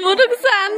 Muruksan.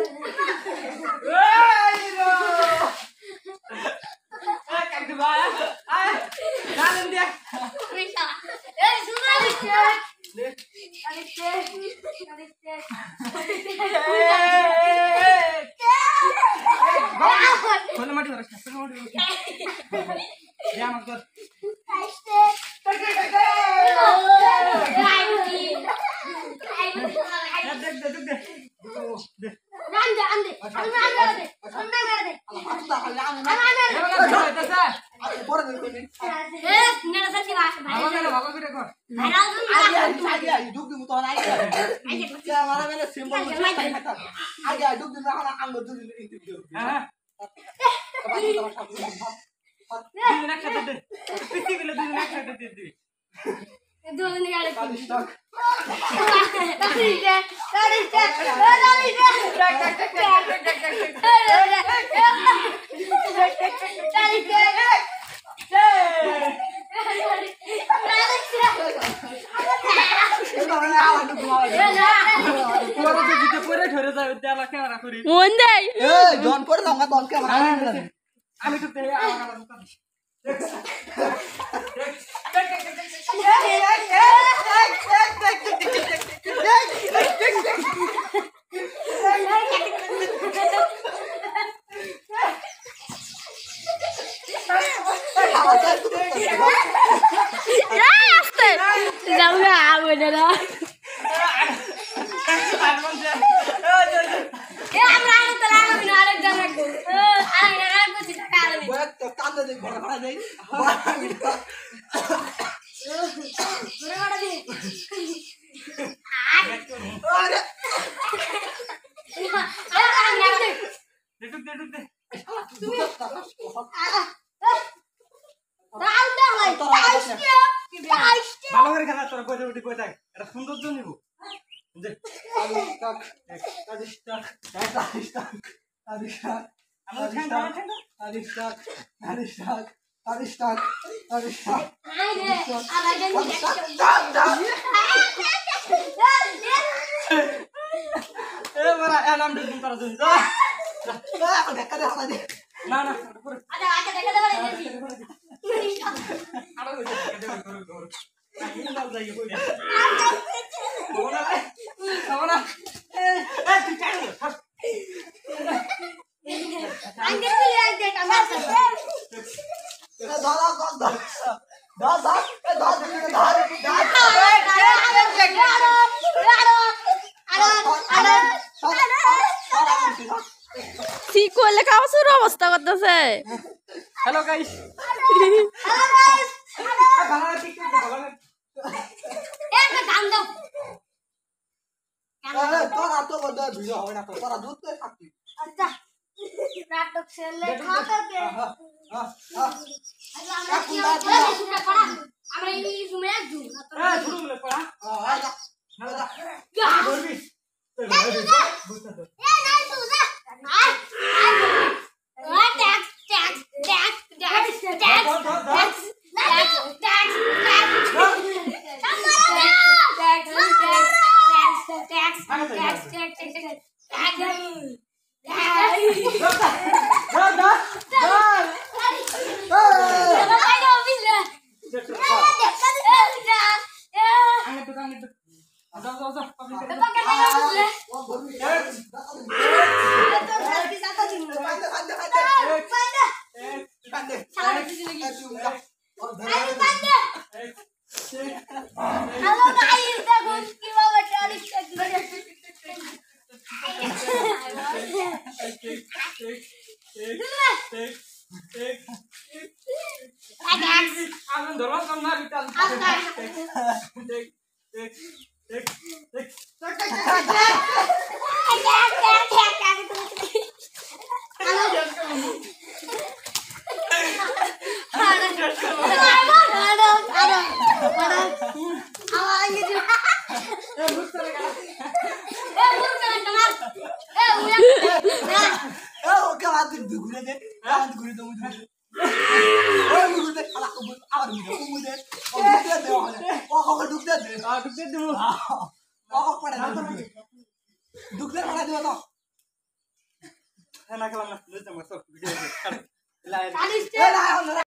Sequel ka suru অবস্থা করতেছে hello guys একটা গান দাও তোরা তো বড় ভিডিও হবে না তোরা দুধ তো থাকবি আচ্ছা নাটক ছেলে খাওয়াকে আমরা কি আমরা আমরা এই জুমে একদম এ ছোট বলে পড়া না যা ধরবি এ নাই তো না tax tax tax tax tax Halo guys, দেখুন কিভাবে ট্রালিশটা দিবে আমি ধরলাম কাম না বিটাল ওকে আদি ঘুরে দে আদি ঘুরে দে ওই ঘুরে দে আলা কো আবার ঘুরে দে ও ঢুকতে দে ও ঢুকতে দে ঢুকতে দেবো ও পড়ে না ঢুকতে পড়া দিও তো না খেলাম না ভিডিও ট্রালিশটা এ না